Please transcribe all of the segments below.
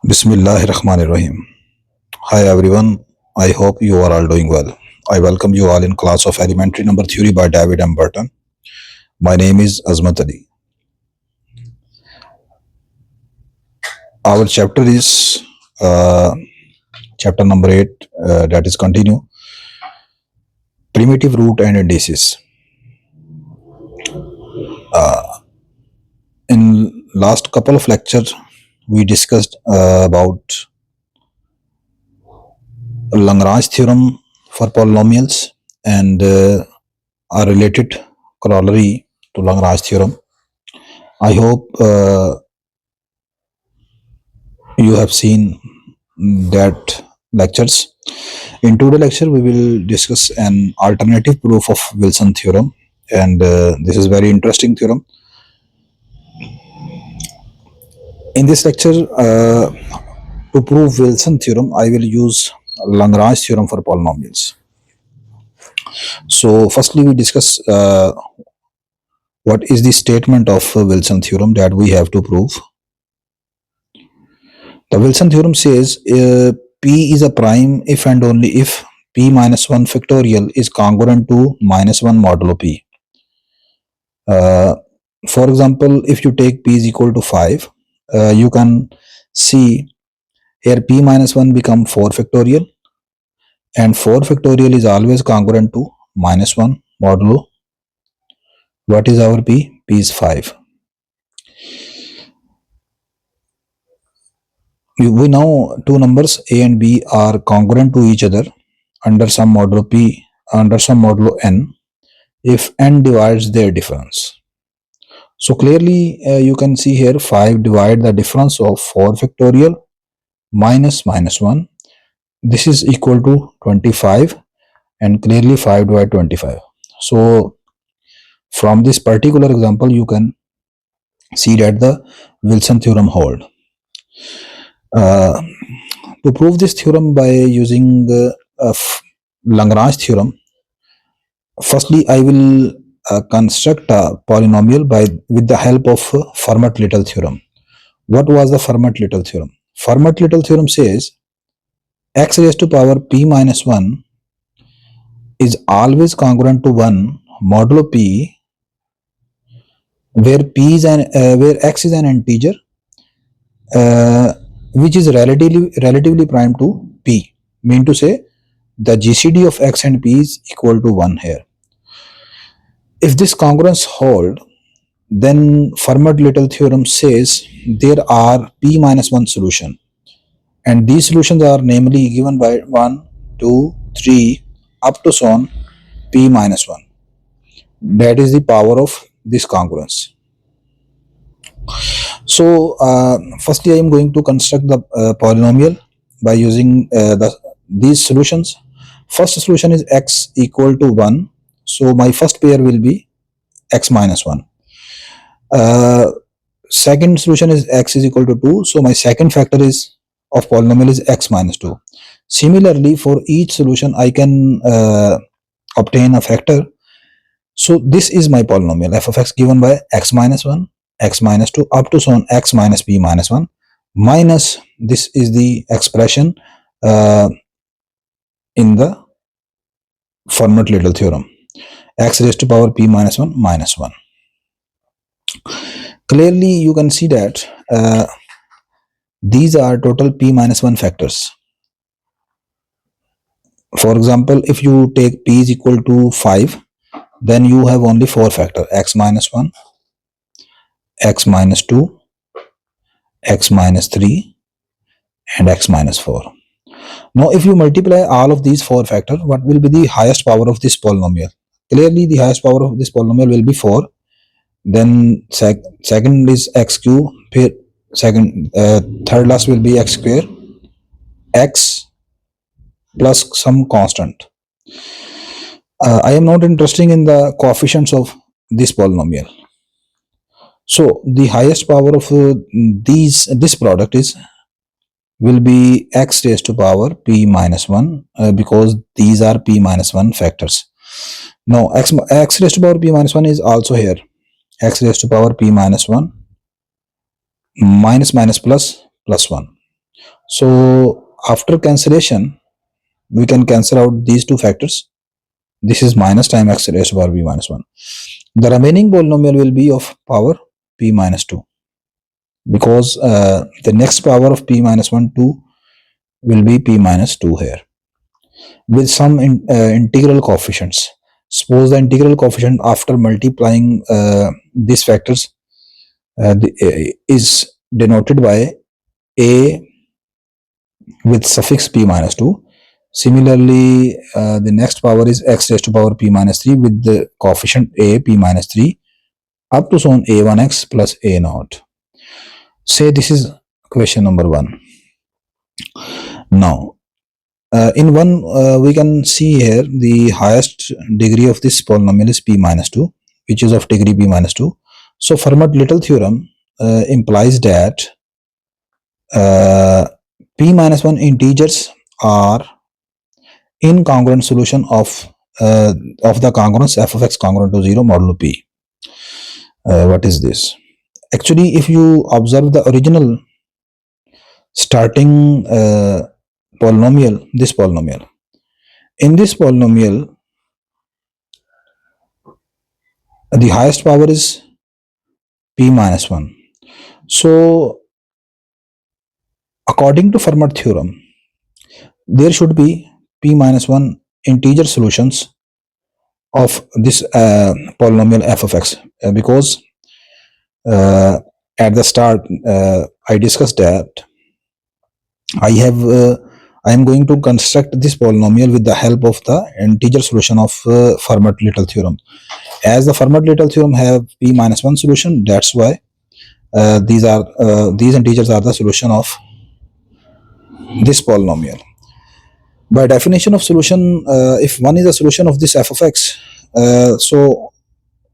Bismillahirrahmanirrahim. Hi everyone, I hope you are all doing well. I welcome you all in class of elementary number theory by David M. Burton. My name is Azmat Ali. Our chapter is chapter number 8, that is continue primitive root and indices. In last couple of lectures, we discussed about Lagrange theorem for polynomials and a related corollary to Lagrange theorem. I hope you have seen that lectures. In today's lecture, we will discuss an alternative proof of Wilson theorem, and this is very interesting theorem. In this lecture, to prove Wilson theorem, I will use Lagrange theorem for polynomials. So, firstly, we discuss what is the statement of Wilson theorem that we have to prove. The Wilson theorem says P is a prime if and only if P minus 1 factorial is congruent to minus 1 modulo P. For example, if you take P is equal to 5, you can see here P minus 1 become 4 factorial, and 4 factorial is always congruent to minus 1 modulo. What is our P? P is 5. We know two numbers A and B are congruent to each other under some modulo P, under some modulo N, if N divides their difference. So clearly you can see here 5 divide the difference of 4 factorial minus minus 1. This is equal to 25, and clearly 5 divide 25. So from this particular example you can see that the Wilson theorem hold. To prove this theorem by using the Lagrange theorem, firstly I will construct a polynomial with the help of Fermat-Little theorem. What was the Fermat-Little theorem? Fermat-Little theorem says x raised to power p minus 1 is always congruent to 1 modulo p, where where x is an integer which is relatively prime to p. Mean to say the GCD of x and p is equal to 1 here. If this congruence hold, then Fermat-Little theorem says there are p minus 1 solution, and these solutions are namely given by 1, 2, 3 up to so on p minus 1. That is the power of this congruence. So firstly I am going to construct the polynomial by using these solutions. First solution is x equal to 1, so my first pair will be x minus 1. Second solution is x is equal to 2, so my second factor is of polynomial is x minus 2. Similarly, for each solution I can obtain a factor. So this is my polynomial f of x given by x minus 1, x minus 2 up to so on x minus p minus 1 minus this is the expression in the Fermat-Little theorem, x raised to power p minus 1 minus 1. Clearly you can see that these are total p minus 1 factors. For example, if you take p is equal to 5, then you have only 4 factor, x minus 1, x minus 2, x minus 3 and x minus 4. Now if you multiply all of these 4 factors, what will be the highest power of this polynomial? Clearly the highest power of this polynomial will be 4. Then second is x cube, third last will be x square, x plus some constant. I am not interested in the coefficients of this polynomial. So the highest power of this product will be x raised to power p minus 1 because these are p minus 1 factors. Now x raised to power p minus 1 is also here, x raised to power p minus 1 minus minus plus plus 1. So after cancellation, we can cancel out these two factors. This is minus time x raised to power p minus 1. The remaining polynomial will be of power p minus 2, because the next power of p minus 1, 2 will be p minus 2 here, with some integral coefficients. Suppose the integral coefficient after multiplying these factors is denoted by a with suffix p minus 2. Similarly, the next power is x raised to power p minus 3 with the coefficient a p minus 3 up to so on a1x plus a naught. Say this is question number 1. Now, in one, we can see here the highest degree of this polynomial is p minus 2, which is of degree p minus 2. So Fermat-Little theorem implies that p minus 1 integers are incongruent solution of the congruence f of x congruent to 0 modulo p. What is this? Actually, if you observe the original starting polynomial, this polynomial, in this polynomial, the highest power is p minus 1. So, according to Fermat theorem, there should be p minus 1 integer solutions of this polynomial f of x, because at the start I discussed that I am going to construct this polynomial with the help of the integer solution of Fermat-Little theorem. As the Fermat-Little theorem have p minus 1 solution, that's why these integers are the solution of this polynomial. By definition of solution, if one is a solution of this f of x, so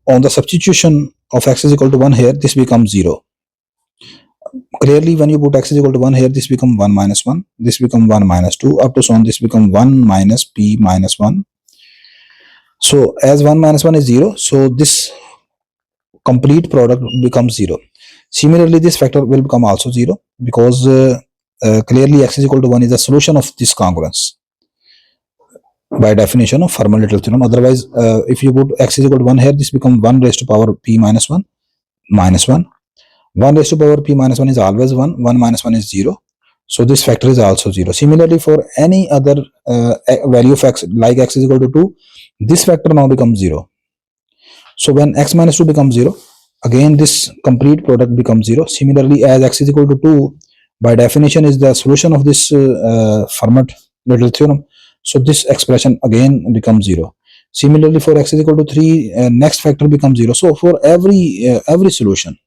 on the substitution of x is equal to 1 here, this becomes 0. Clearly, when you put x is equal to 1 here, this becomes 1 minus 1, this becomes 1 minus 2, up to so on, this becomes 1 minus p minus 1. So as 1 minus 1 is 0, so this complete product becomes 0. Similarly, this factor will become also 0, because clearly x is equal to 1 is the solution of this congruence by definition of Fermat-Little theorem. Otherwise, if you put x is equal to 1 here, this becomes 1 raised to power p minus 1 minus 1. 1 raised to power p minus 1 is always 1, 1 minus 1 is 0. So this factor is also 0. Similarly, for any other value of x, like x is equal to 2, this factor now becomes 0. So when x minus 2 becomes 0, again this complete product becomes 0. Similarly, as x is equal to 2, by definition is the solution of this Fermat-Little theorem. So this expression again becomes 0. Similarly, for x is equal to 3, next factor becomes 0. So for every solution,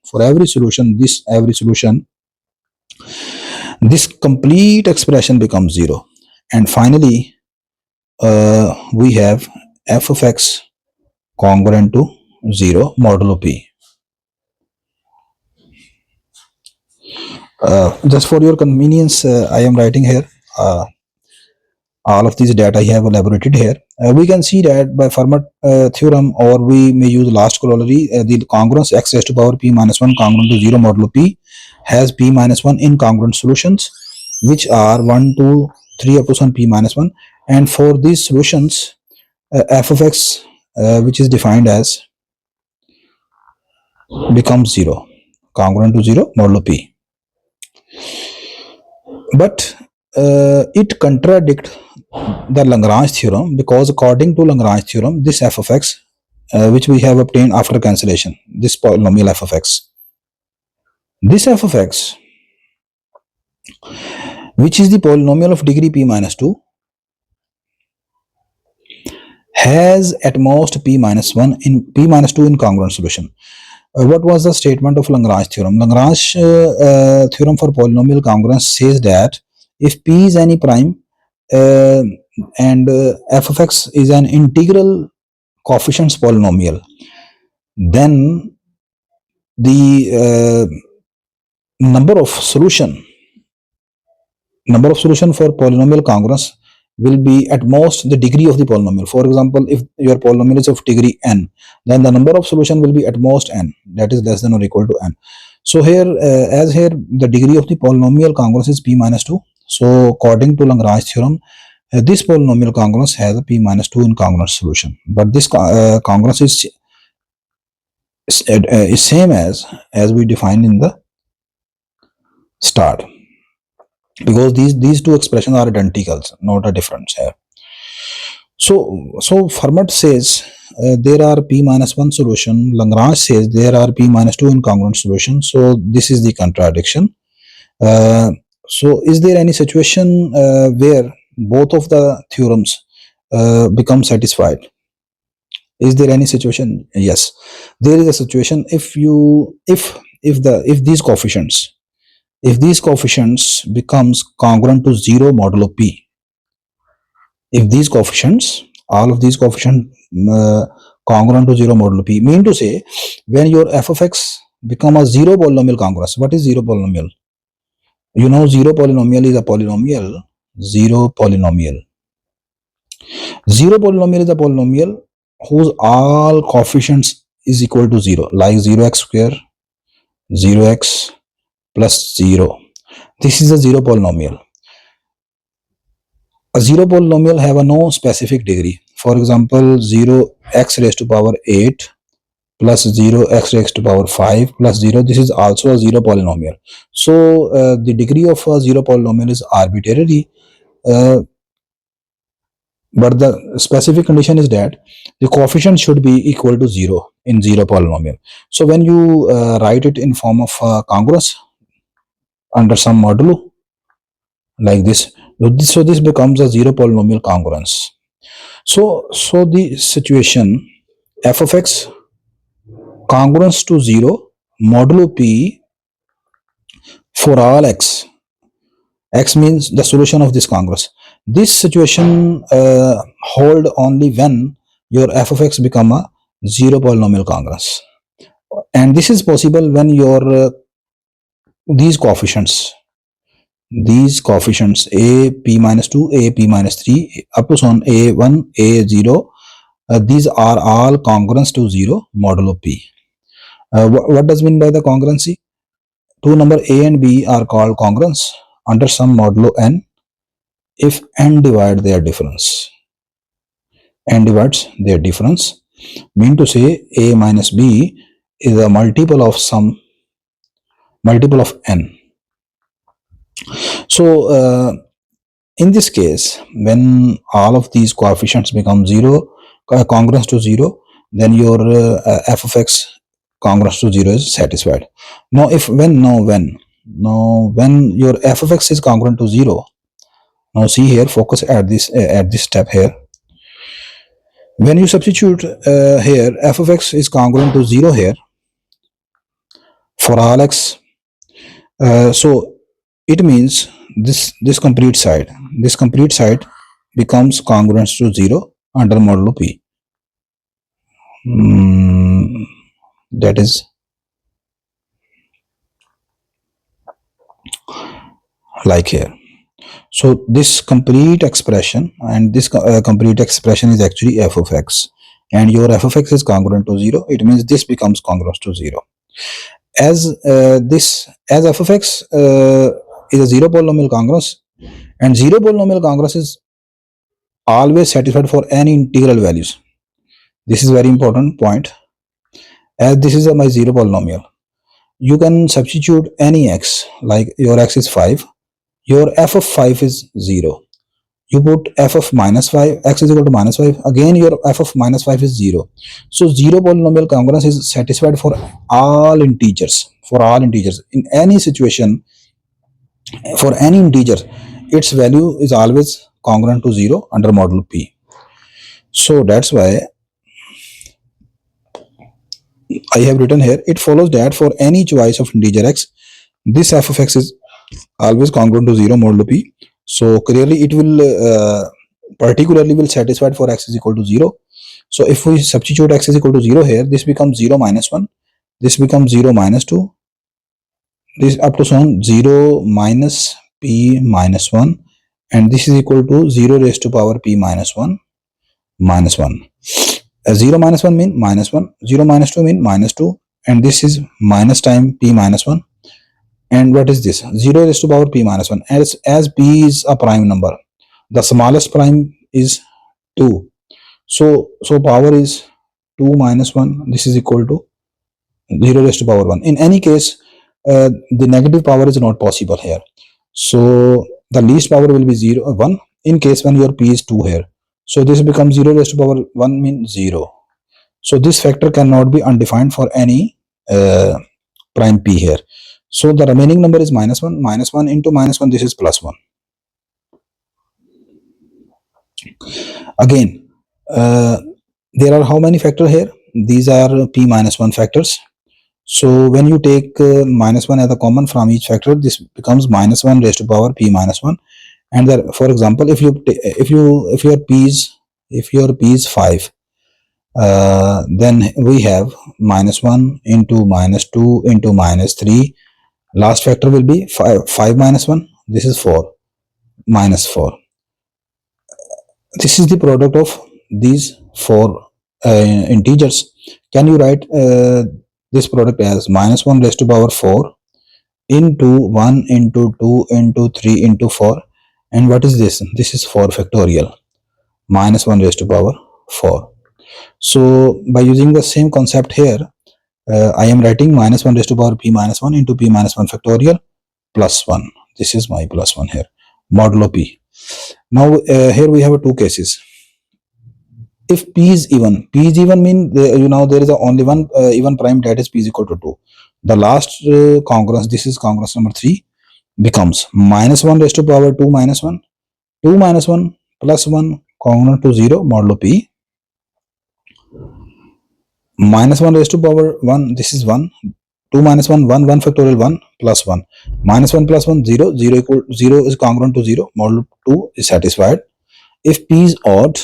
this complete expression becomes 0. And finally, we have f of x congruent to 0 modulo p. Just for your convenience, I am writing here all of these data I have elaborated here. We can see that by Fermat theorem, or we may use last corollary, the congruence x raised to power p minus 1 congruent to 0 modulo p has p minus 1 incongruent solutions, which are 1, 2, 3 up to some p minus 1. And for these solutions, f of x, which is defined as, becomes 0, congruent to 0 modulo p. But it contradicts the Lagrange theorem, because according to Lagrange theorem, this f of x, which we have obtained after cancellation, this polynomial f of x, this f of x, which is the polynomial of degree p minus 2, has at most p minus 1 in p minus 2 incongruent solution. What was the statement of Lagrange theorem? Lagrange theorem for polynomial congruence says that if p is any prime and f of x is an integral coefficients polynomial, then the number of solution for polynomial congruence will be at most the degree of the polynomial. For example, if your polynomial is of degree n, then the number of solution will be at most n, that is less than or equal to n. So here, as here the degree of the polynomial congruence is p minus 2, So according to Lagrange theorem, this polynomial congruence has a p minus 2 incongruent solution, but this congruence is same as we defined in the start, because these two expressions are identical, not a difference here. So Fermat says there are p minus 1 solution. Lagrange says there are p minus 2 incongruent solutions. So this is the contradiction. So is there any situation where both of the theorems become satisfied? Is there any situation? Yes, there is a situation. If these coefficients becomes congruent to 0 modulo p, if these coefficients, all of these coefficients congruent to 0 modulo p, mean to say when your f of x become a zero polynomial congruence. What is zero polynomial? You know, zero polynomial is a polynomial. Zero polynomial is a polynomial whose all coefficients is equal to 0, like 0x square, 0x plus 0. This is a zero polynomial. A zero polynomial have a no specific degree. For example, 0x raised to power 8 plus 0x raised to power 5 plus 0. This is also a zero polynomial. So the degree of a zero polynomial is arbitrary, but the specific condition is that the coefficient should be equal to 0 in zero polynomial. So when you write it in form of congruence under some modulo like this, so this becomes a zero polynomial congruence. So the situation f of x congruence to 0 modulo p for all x. X means the solution of this congruence. This situation hold only when your f of x become a zero polynomial congruence, and this is possible when your these coefficients a p minus 2, a p minus 3 up to so on a1, a0, these are all congruence to 0 modulo p. What does mean by the congruency? Two number a and b are called congruence under some modulo n if n divide their difference. N divides their difference, mean to say a minus b is a multiple of n. So in this case, when all of these coefficients become 0, congruence to 0, then your f of x congruence to 0 is satisfied. Now when your f of x is congruent to 0, now see here, focus at this step here. When you substitute here f of x is congruent to 0 here for all x, so it means this complete side becomes congruent to 0 under modulo p. That is like here. So this complete expression, and this complete expression is actually f of x, and your f of x is congruent to 0. It means this becomes congruent to 0. As f of x is a zero polynomial congruence, and zero polynomial congruence is always satisfied for any integral values. This is very important point. As this is my zero polynomial, you can substitute any x, like your x is 5, your f of 5 is 0. You put f of minus 5, x is equal to minus 5, again your f of minus 5 is 0. So zero polynomial congruence is satisfied for all integers. In any situation, for any integer, its value is always congruent to 0 under modulo p. So that's why I have written here, it follows that for any choice of integer x, this f of x is always congruent to 0 modulo p. So clearly it will particularly will satisfied for x is equal to 0. So if we substitute x is equal to 0 here, this becomes 0 minus 1, this becomes 0 minus 2, this up to so on 0 minus p minus 1, and this is equal to 0 raised to power p minus 1 minus 1. 0 minus 1 mean minus 1, 0 minus 2 mean minus 2, and this is minus time p minus 1, And what is this? 0 raised to power p minus 1. As p is a prime number, the smallest prime is 2. So power is 2 minus 1. This is equal to 0 raised to power 1. In any case, the negative power is not possible here. So the least power will be 0, 1 in case when your p is 2 here. So this becomes 0 raised to power 1 means 0. So this factor cannot be undefined for any prime p here. So the remaining number is minus 1. Minus 1 into minus 1, this is plus 1. Again, there are how many factors here? These are p minus 1 factors. So when you take minus 1 as a common from each factor, this becomes minus 1 raised to power p minus 1. And there, for example, if your p is 5, then we have minus 1 into minus 2 into minus 3. Last factor will be 5 minus 1. This is 4 minus 4. This is the product of these 4 integers. Can you write this product as minus 1 raised to power 4 into 1 into 2 into 3 into 4? And what is this? This is 4 factorial. Minus 1 raised to power 4. So by using the same concept here, I am writing minus 1 raised to power p minus 1 into p minus 1 factorial plus 1. This is my plus 1 here, modulo p. Now here we have two cases. If p is even mean there is only one even prime, that is p is equal to 2. The last congruence, this is congruence number 3, becomes minus 1 raised to power 2 minus 1, 2 minus 1 plus 1 congruent to 0 modulo p. Minus 1 raised to power 1, this is 1, 2 minus 1, 1, 1 factorial 1 plus 1, minus 1 plus 1, 0, 0 is congruent to 0, modulo 2 is satisfied. If p is odd,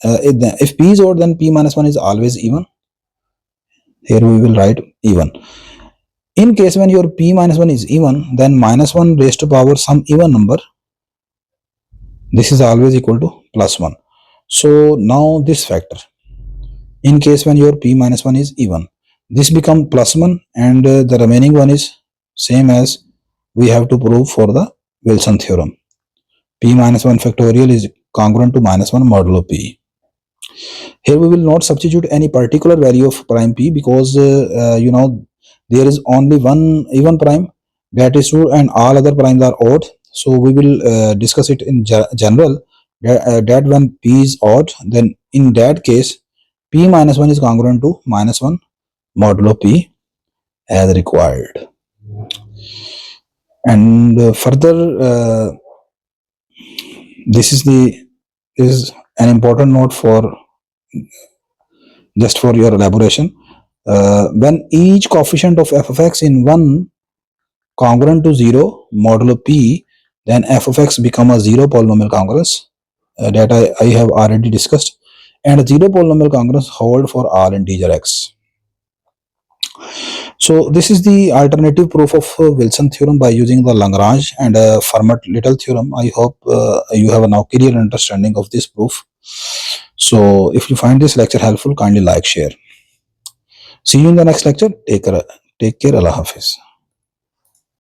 if p is odd, then p minus 1 is always even. Here we will write even. In case when your p minus 1 is even, then minus 1 raised to power some even number, this is always equal to plus 1. So now this factor, in case when your p minus 1 is even, this become plus 1, and the remaining one is same as we have to prove for the Wilson theorem. P minus 1 factorial is congruent to minus 1 modulo p. Here we will not substitute any particular value of prime p, because there is only one even prime, that is true, and all other primes are odd. So we will discuss it in general, that when p is odd, then in that case p minus 1 is congruent to minus 1 modulo p as required. And further, this is an important note for just for your elaboration. When each coefficient of f of x in 1 congruent to 0 modulo p, then f of x become a 0 polynomial congruence, that I have already discussed, and a 0 polynomial congruence hold for all integer x. So this is the alternative proof of Wilson theorem by using the Lagrange and Fermat-Little theorem. I hope you have a now clear understanding of this proof. So if you find this lecture helpful, kindly like, share. See you in the next lecture. Take care. Allah Hafiz.